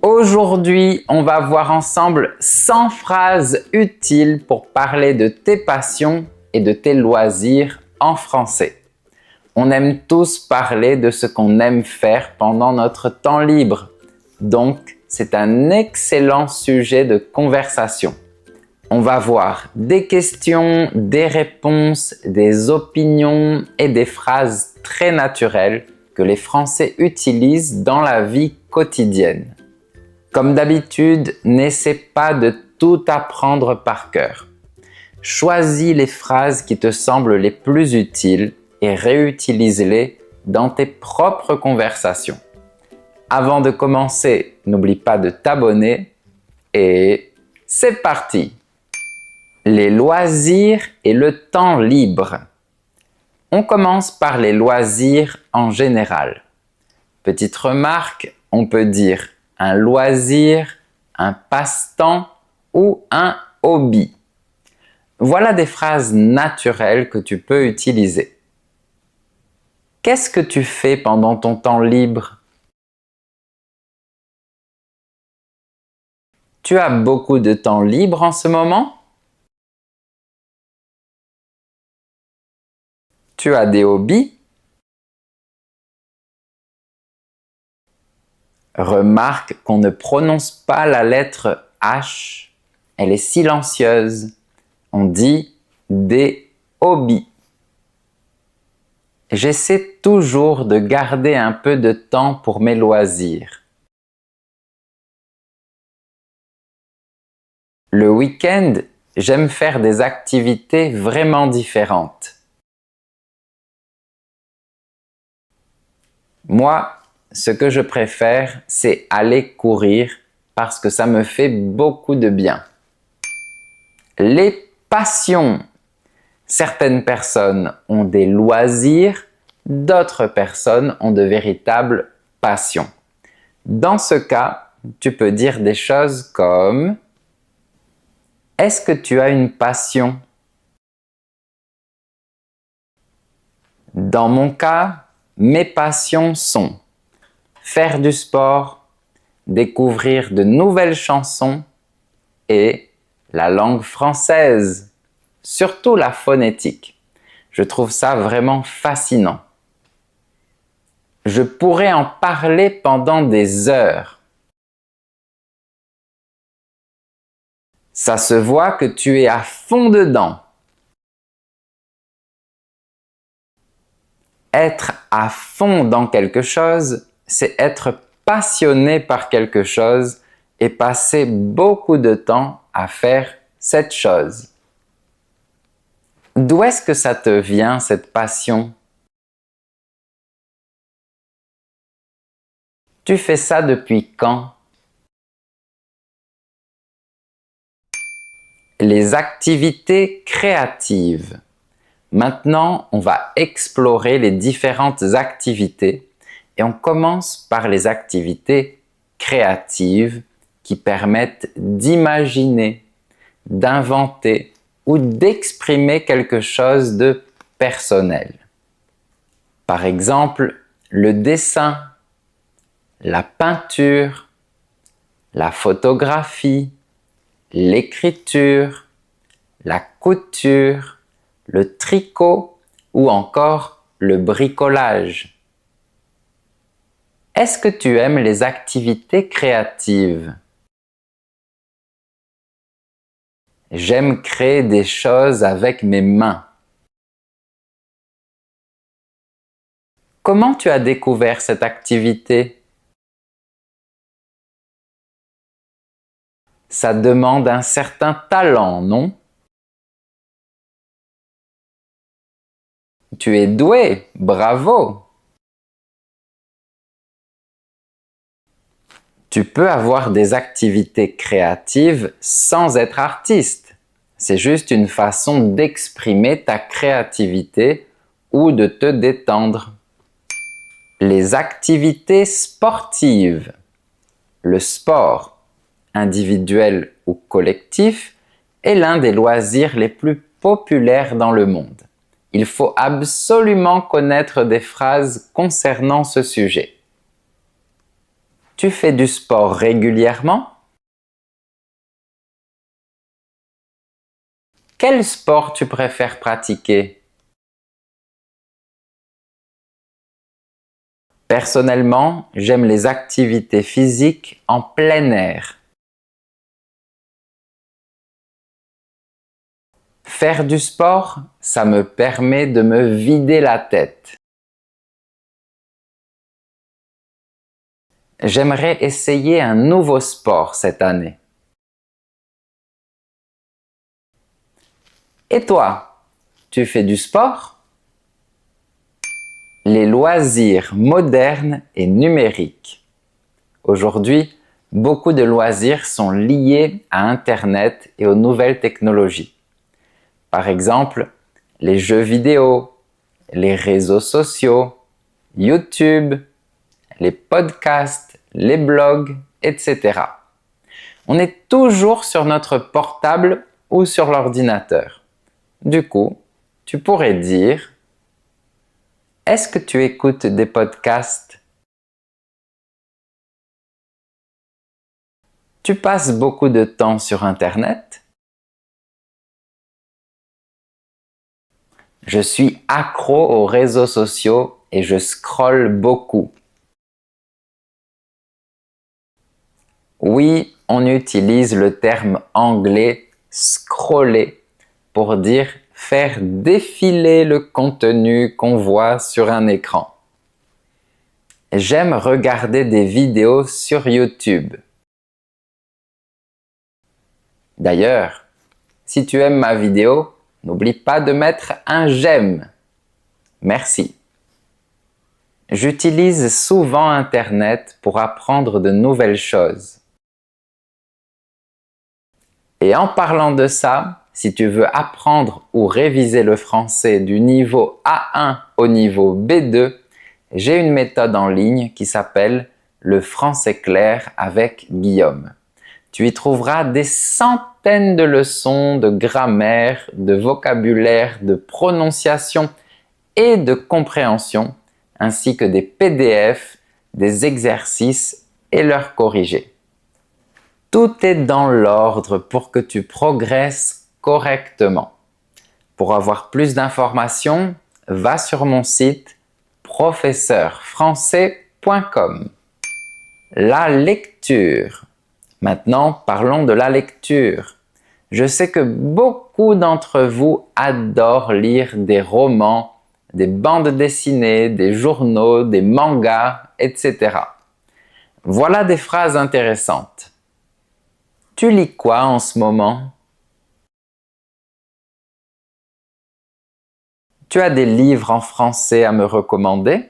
Aujourd'hui, on va voir ensemble 100 phrases utiles pour parler de tes passions et de tes loisirs en français. On aime tous parler de ce qu'on aime faire pendant notre temps libre. Donc, c'est un excellent sujet de conversation. On va voir des questions, des réponses, des opinions et des phrases très naturelles que les Français utilisent dans la vie quotidienne. Comme d'habitude, n'essaie pas de tout apprendre par cœur. Choisis les phrases qui te semblent les plus utiles et réutilise-les dans tes propres conversations. Avant de commencer, n'oublie pas de t'abonner et c'est parti! Les loisirs et le temps libre. On commence par les loisirs en général. Petite remarque, on peut dire un loisir, un passe-temps ou un hobby. Voilà des phrases naturelles que tu peux utiliser. Qu'est-ce que tu fais pendant ton temps libre? Tu as beaucoup de temps libre en ce moment? Tu as des hobbies? Remarque qu'on ne prononce pas la lettre H, elle est silencieuse. On dit des hobbies. J'essaie toujours de garder un peu de temps pour mes loisirs. Le week-end, j'aime faire des activités vraiment différentes. Moi, ce que je préfère, c'est aller courir parce que ça me fait beaucoup de bien. Les passions. Certaines personnes ont des loisirs, d'autres personnes ont de véritables passions. Dans ce cas, tu peux dire des choses comme « Est-ce que tu as une passion ?» Dans mon cas, mes passions sont faire du sport, découvrir de nouvelles chansons et la langue française, surtout la phonétique. Je trouve ça vraiment fascinant. Je pourrais en parler pendant des heures. Ça se voit que tu es à fond dedans. Être à fond dans quelque chose, c'est être passionné par quelque chose et passer beaucoup de temps à faire cette chose. D'où est-ce que ça te vient, cette passion? Tu fais ça depuis quand? Les activités créatives. Maintenant, on va explorer les différentes activités et on commence par les activités créatives qui permettent d'imaginer, d'inventer ou d'exprimer quelque chose de personnel. Par exemple, le dessin, la peinture, la photographie, l'écriture, la couture, le tricot ou encore le bricolage. Est-ce que tu aimes les activités créatives? J'aime créer des choses avec mes mains. Comment tu as découvert cette activité? Ça demande un certain talent, non? Tu es doué, bravo! Tu peux avoir des activités créatives sans être artiste. C'est juste une façon d'exprimer ta créativité ou de te détendre. Les activités sportives. Le sport, individuel ou collectif, est l'un des loisirs les plus populaires dans le monde. Il faut absolument connaître des phrases concernant ce sujet. Tu fais du sport régulièrement? Quel sport tu préfères pratiquer? Personnellement, j'aime les activités physiques en plein air. Faire du sport, ça me permet de me vider la tête. J'aimerais essayer un nouveau sport cette année. Et toi, tu fais du sport? Les loisirs modernes et numériques. Aujourd'hui, beaucoup de loisirs sont liés à Internet et aux nouvelles technologies. Par exemple, les jeux vidéo, les réseaux sociaux, YouTube, les podcasts, les blogs, etc. On est toujours sur notre portable ou sur l'ordinateur. Du coup, tu pourrais dire: est-ce que tu écoutes des podcasts? Tu passes beaucoup de temps sur Internet? Je suis accro aux réseaux sociaux et je scrolle beaucoup. Oui, on utilise le terme anglais scroller pour dire faire défiler le contenu qu'on voit sur un écran. J'aime regarder des vidéos sur YouTube. D'ailleurs, si tu aimes ma vidéo, n'oublie pas de mettre un j'aime. Merci. J'utilise souvent Internet pour apprendre de nouvelles choses. Et en parlant de ça, si tu veux apprendre ou réviser le français du niveau A1 au niveau B2, j'ai une méthode en ligne qui s'appelle le français clair avec Guillaume. Tu y trouveras des centaines de leçons de grammaire, de vocabulaire, de prononciation et de compréhension, ainsi que des PDF, des exercices et leurs corrigés. Tout est dans l'ordre pour que tu progresses correctement. Pour avoir plus d'informations, va sur mon site professeurfrançais.com. La lecture. Maintenant, parlons de la lecture. Je sais que beaucoup d'entre vous adorent lire des romans, des bandes dessinées, des journaux, des mangas, etc. Voilà des phrases intéressantes. Tu lis quoi en ce moment? Tu as des livres en français à me recommander?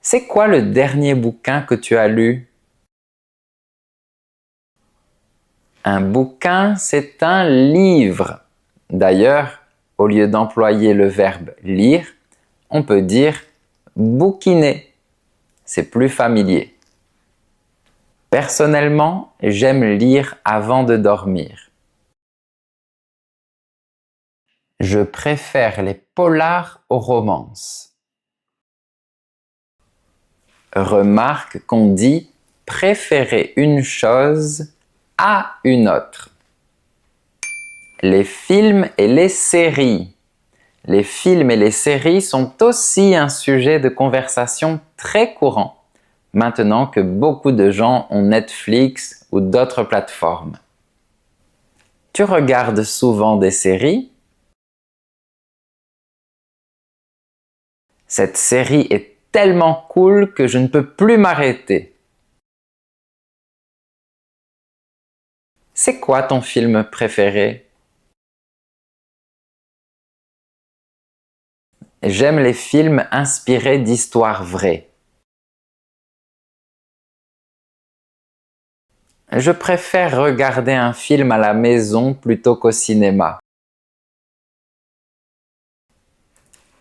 C'est quoi le dernier bouquin que tu as lu? Un bouquin, c'est un livre. D'ailleurs, au lieu d'employer le verbe lire, on peut dire bouquiner. C'est plus familier. Personnellement, j'aime lire avant de dormir. Je préfère les polars aux romances. Remarque qu'on dit préférer une chose à une autre. Les films et les séries. Les films et les séries sont aussi un sujet de conversation très courant, maintenant que beaucoup de gens ont Netflix ou d'autres plateformes. Tu regardes souvent des séries? Cette série est tellement cool que je ne peux plus m'arrêter. C'est quoi ton film préféré? J'aime les films inspirés d'histoires vraies. Je préfère regarder un film à la maison plutôt qu'au cinéma.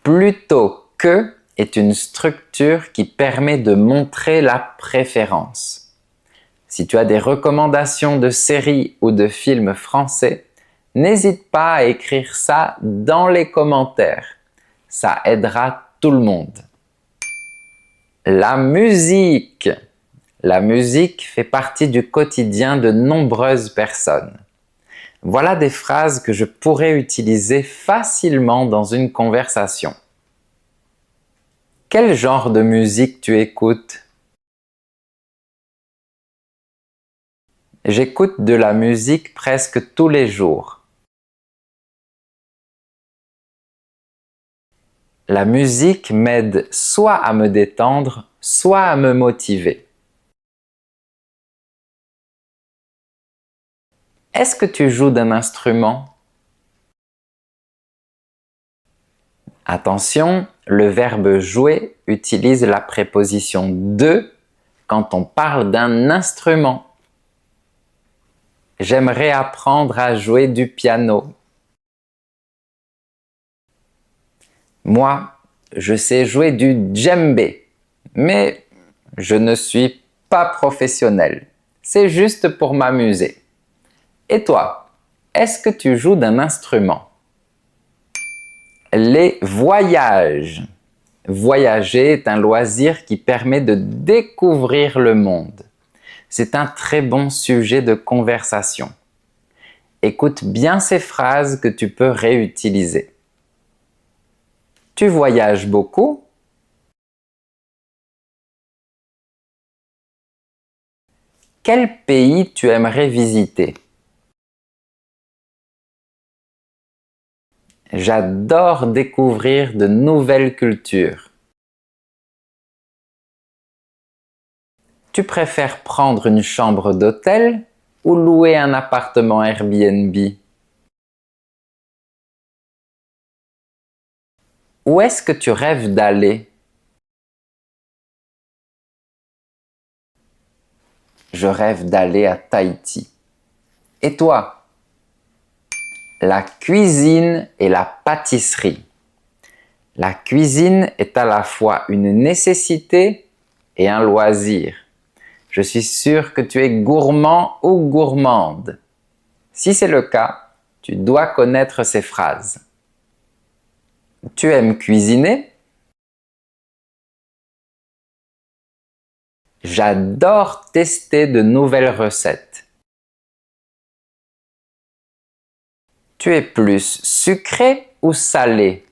Plutôt que est une structure qui permet de montrer la préférence. Si tu as des recommandations de séries ou de films français, n'hésite pas à écrire ça dans les commentaires. Ça aidera tout le monde. La musique. La musique fait partie du quotidien de nombreuses personnes. Voilà des phrases que je pourrais utiliser facilement dans une conversation. Quel genre de musique tu écoutes? J'écoute de la musique presque tous les jours. La musique m'aide soit à me détendre, soit à me motiver. Est-ce que tu joues d'un instrument? Attention, le verbe jouer utilise la préposition de quand on parle d'un instrument. J'aimerais apprendre à jouer du piano. Moi, je sais jouer du djembé, mais je ne suis pas professionnel. C'est juste pour m'amuser. Et toi, est-ce que tu joues d'un instrument? Les voyages. Voyager est un loisir qui permet de découvrir le monde. C'est un très bon sujet de conversation. Écoute bien ces phrases que tu peux réutiliser. Tu voyages beaucoup? Quel pays tu aimerais visiter? J'adore découvrir de nouvelles cultures. Tu préfères prendre une chambre d'hôtel ou louer un appartement Airbnb? Où est-ce que tu rêves d'aller? Je rêve d'aller à Tahiti. Et toi? La cuisine et la pâtisserie. La cuisine est à la fois une nécessité et un loisir. Je suis sûr que tu es gourmand ou gourmande. Si c'est le cas, tu dois connaître ces phrases. Tu aimes cuisiner? J'adore tester de nouvelles recettes. Tu es plus sucré ou salé?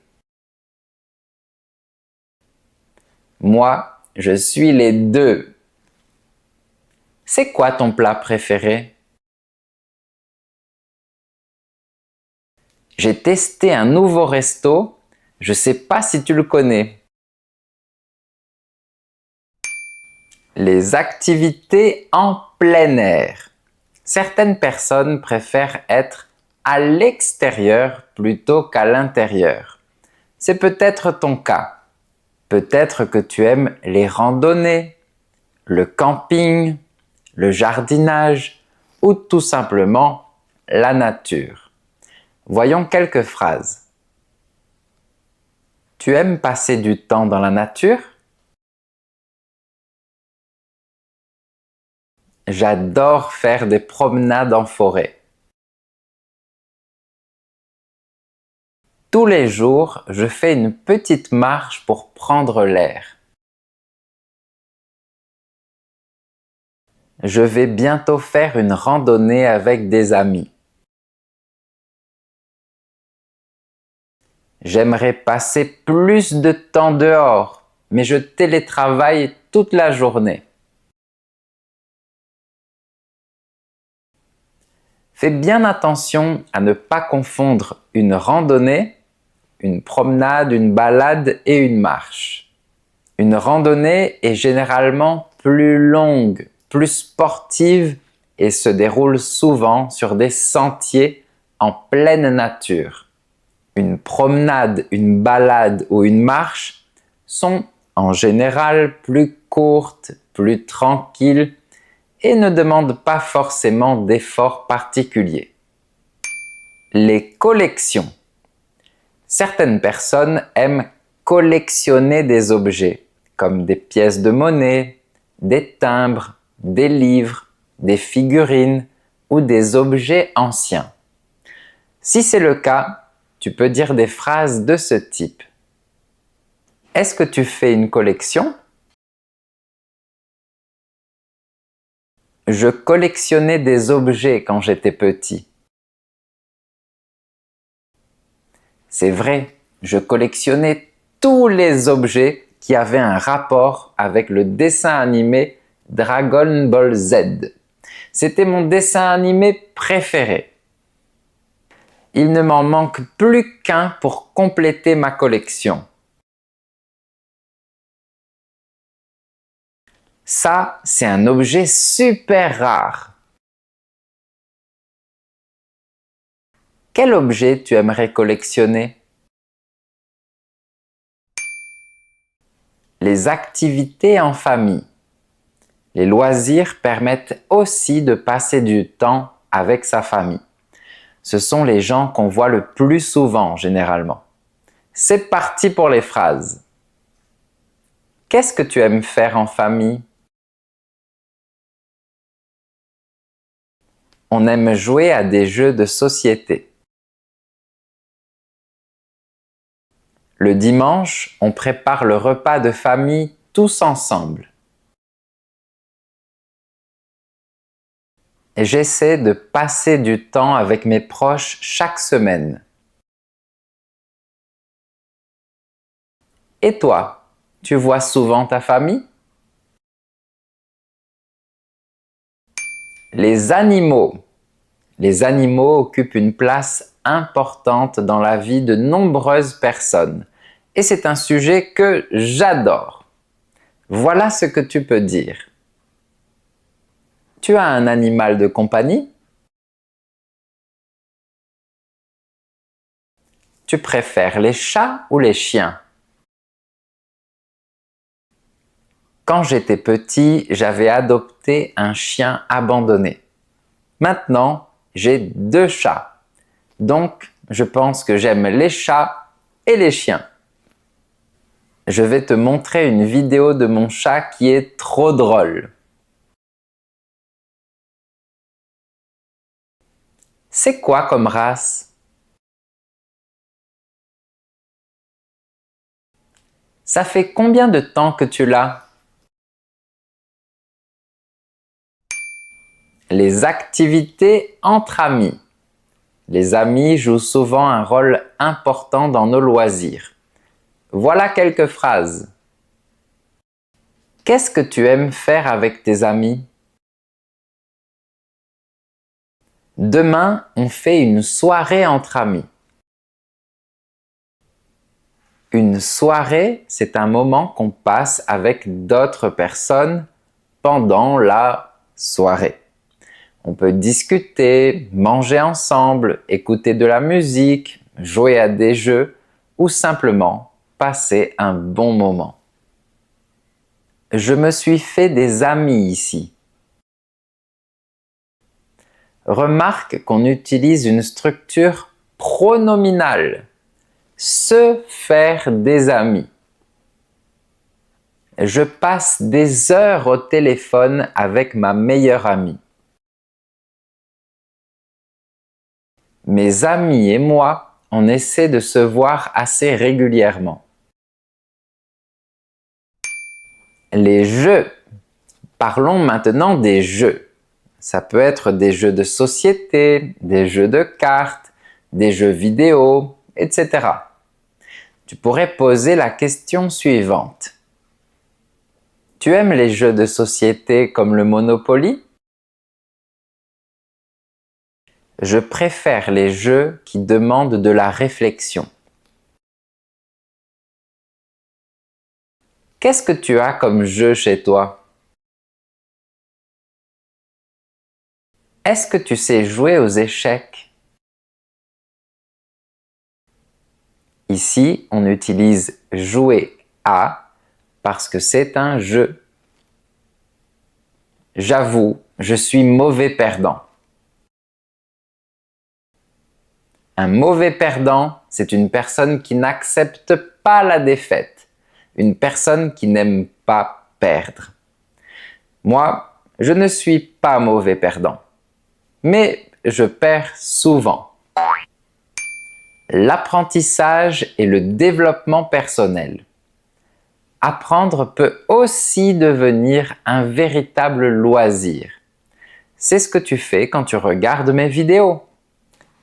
Moi, je suis les deux. C'est quoi ton plat préféré? J'ai testé un nouveau resto. Je ne sais pas si tu le connais. Les activités en plein air. Certaines personnes préfèrent être à l'extérieur plutôt qu'à l'intérieur. C'est peut-être ton cas. Peut-être que tu aimes les randonnées, le camping, le jardinage ou tout simplement la nature. Voyons quelques phrases. Tu aimes passer du temps dans la nature? J'adore faire des promenades en forêt. Tous les jours, je fais une petite marche pour prendre l'air. Je vais bientôt faire une randonnée avec des amis. J'aimerais passer plus de temps dehors, mais je télétravaille toute la journée. Fais bien attention à ne pas confondre une randonnée, une promenade, une balade et une marche. Une randonnée est généralement plus longue, plus sportive et se déroule souvent sur des sentiers en pleine nature. Une promenade, une balade ou une marche sont en général plus courtes, plus tranquilles et ne demandent pas forcément d'efforts particuliers. Les collections. Certaines personnes aiment collectionner des objets comme des pièces de monnaie, des timbres, des livres, des figurines ou des objets anciens. Si c'est le cas, tu peux dire des phrases de ce type. Est-ce que tu fais une collection? Je collectionnais des objets quand j'étais petit. C'est vrai, je collectionnais tous les objets qui avaient un rapport avec le dessin animé Dragon Ball Z. C'était mon dessin animé préféré. Il ne m'en manque plus qu'un pour compléter ma collection. Ça, c'est un objet super rare. Quel objet tu aimerais collectionner? Les activités en famille. Les loisirs permettent aussi de passer du temps avec sa famille. Ce sont les gens qu'on voit le plus souvent généralement. C'est parti pour les phrases. Qu'est-ce que tu aimes faire en famille? On aime jouer à des jeux de société. Le dimanche, on prépare le repas de famille tous ensemble. J'essaie de passer du temps avec mes proches chaque semaine. Et toi, tu vois souvent ta famille? Les animaux. Les animaux occupent une place importante dans la vie de nombreuses personnes. Et c'est un sujet que j'adore. Voilà ce que tu peux dire. Tu as un animal de compagnie? Tu préfères les chats ou les chiens? Quand j'étais petit, j'avais adopté un chien abandonné. Maintenant, j'ai 2 chats. Donc, je pense que j'aime les chats et les chiens. Je vais te montrer une vidéo de mon chat qui est trop drôle. C'est quoi comme race? Ça fait combien de temps que tu l'as? Les activités entre amis. Les amis jouent souvent un rôle important dans nos loisirs. Voilà quelques phrases. Qu'est-ce que tu aimes faire avec tes amis? Demain, on fait une soirée entre amis. Une soirée, c'est un moment qu'on passe avec d'autres personnes pendant la soirée. On peut discuter, manger ensemble, écouter de la musique, jouer à des jeux ou simplement passer un bon moment. Je me suis fait des amis ici. Remarque qu'on utilise une structure pronominale. Se faire des amis. Je passe des heures au téléphone avec ma meilleure amie. Mes amis et moi, on essaie de se voir assez régulièrement. Les jeux. Parlons maintenant des jeux. Ça peut être des jeux de société, des jeux de cartes, des jeux vidéo, etc. Tu pourrais poser la question suivante. Tu aimes les jeux de société comme le Monopoly? Je préfère les jeux qui demandent de la réflexion. Qu'est-ce que tu as comme jeu chez toi? Est-ce que tu sais jouer aux échecs? Ici, on utilise jouer à parce que c'est un jeu. J'avoue, je suis mauvais perdant. Un mauvais perdant, c'est une personne qui n'accepte pas la défaite. Une personne qui n'aime pas perdre. Moi, je ne suis pas mauvais perdant. Mais je perds souvent. L'apprentissage et le développement personnel. Apprendre peut aussi devenir un véritable loisir. C'est ce que tu fais quand tu regardes mes vidéos.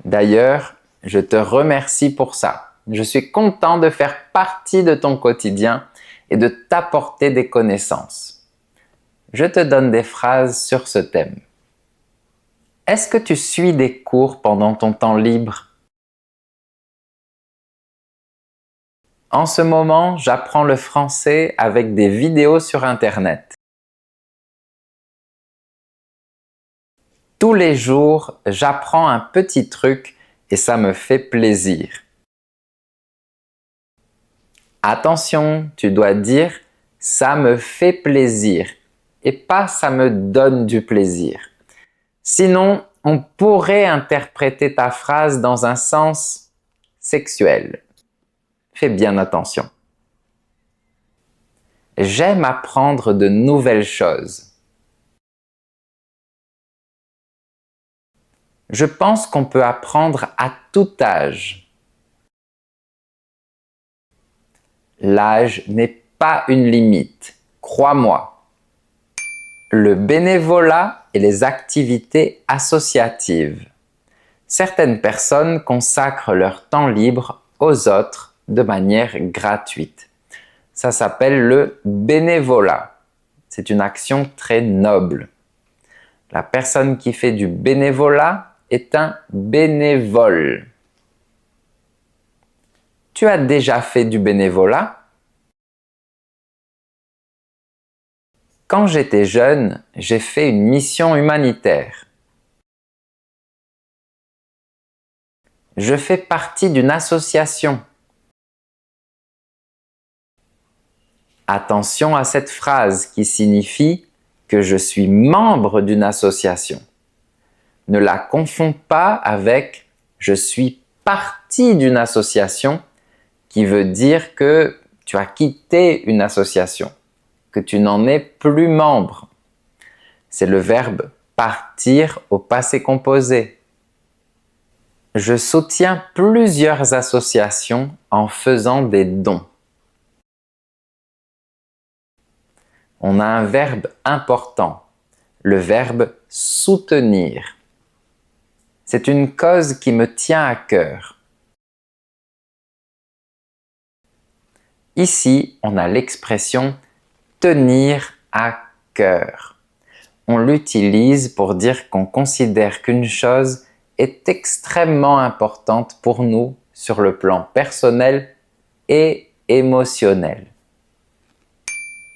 D'ailleurs, je te remercie pour ça. Je suis content de faire partie de ton quotidien et de t'apporter des connaissances. Je te donne des phrases sur ce thème. Est-ce que tu suis des cours pendant ton temps libre? En ce moment, j'apprends le français avec des vidéos sur Internet. Tous les jours, j'apprends un petit truc et ça me fait plaisir. Attention, tu dois dire « ça me fait plaisir » et pas « ça me donne du plaisir ». Sinon, on pourrait interpréter ta phrase dans un sens sexuel. Fais bien attention. J'aime apprendre de nouvelles choses. Je pense qu'on peut apprendre à tout âge. L'âge n'est pas une limite, crois-moi. Le bénévolat et les activités associatives. Certaines personnes consacrent leur temps libre aux autres de manière gratuite. Ça s'appelle le bénévolat. C'est une action très noble. La personne qui fait du bénévolat est un bénévole. Tu as déjà fait du bénévolat? Quand j'étais jeune, j'ai fait une mission humanitaire. Je fais partie d'une association. Attention à cette phrase qui signifie que je suis membre d'une association. Ne la confonds pas avec « je suis partie d'une association » qui veut dire que tu as quitté une association, que tu n'en es plus membre. C'est le verbe « partir » au passé composé. Je soutiens plusieurs associations en faisant des dons. On a un verbe important, le verbe « soutenir ». C'est une cause qui me tient à cœur. Ici, on a l'expression « tenir à cœur ». On l'utilise pour dire qu'on considère qu'une chose est extrêmement importante pour nous sur le plan personnel et émotionnel.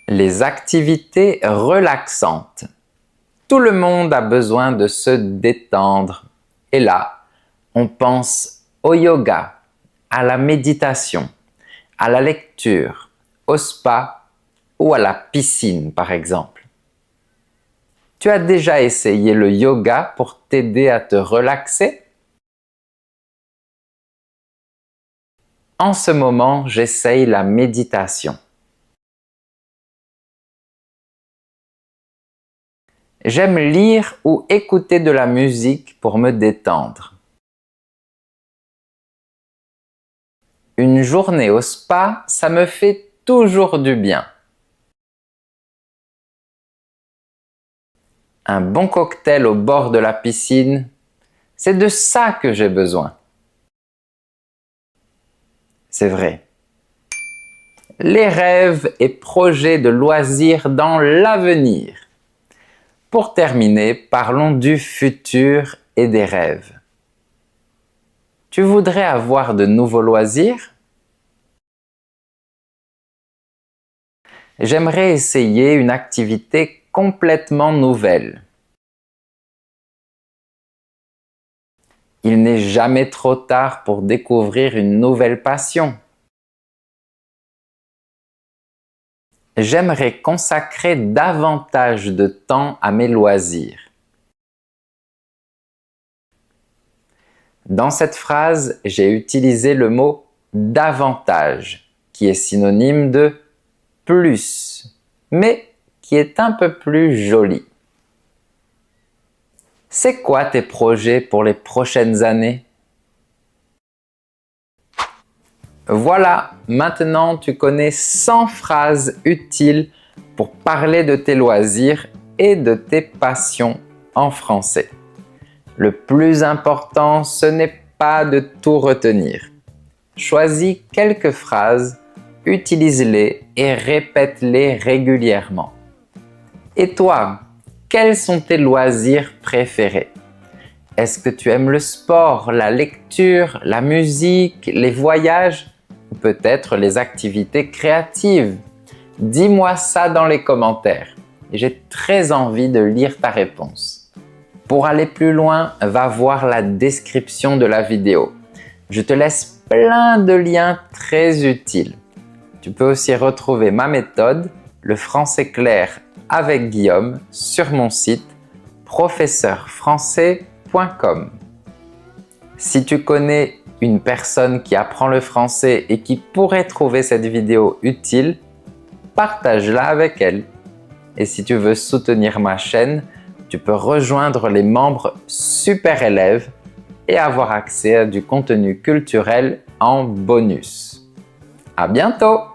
Les activités relaxantes. Tout le monde a besoin de se détendre. Et là, on pense au yoga, à la méditation, à la lecture, au spa ou à la piscine par exemple. Tu as déjà essayé le yoga pour t'aider à te relaxer? En ce moment, j'essaye la méditation. J'aime lire ou écouter de la musique pour me détendre. Une journée au spa, ça me fait toujours du bien. Un bon cocktail au bord de la piscine, c'est de ça que j'ai besoin. C'est vrai. Les rêves et projets de loisirs dans l'avenir. Pour terminer, parlons du futur et des rêves. Tu voudrais avoir de nouveaux loisirs? J'aimerais essayer une activité complètement nouvelle. Il n'est jamais trop tard pour découvrir une nouvelle passion. J'aimerais consacrer davantage de temps à mes loisirs. Dans cette phrase, j'ai utilisé le mot « davantage » qui est synonyme de « plus », mais qui est un peu plus joli. C'est quoi tes projets pour les prochaines années? Voilà, maintenant tu connais 100 phrases utiles pour parler de tes loisirs et de tes passions en français. Le plus important, ce n'est pas de tout retenir. Choisis quelques phrases, utilise-les et répète-les régulièrement. Et toi, quels sont tes loisirs préférés? Est-ce que tu aimes le sport, la lecture, la musique, les voyages ou peut-être les activités créatives? Dis-moi ça dans les commentaires. J'ai très envie de lire ta réponse. Pour aller plus loin, va voir la description de la vidéo. Je te laisse plein de liens très utiles. Tu peux aussi retrouver ma méthode, le français clair avec Guillaume, sur mon site professeurfrançais.com. Si tu connais une personne qui apprend le français et qui pourrait trouver cette vidéo utile, partage-la avec elle. Et si tu veux soutenir ma chaîne, tu peux rejoindre les membres Super Élèves et avoir accès à du contenu culturel en bonus. À bientôt!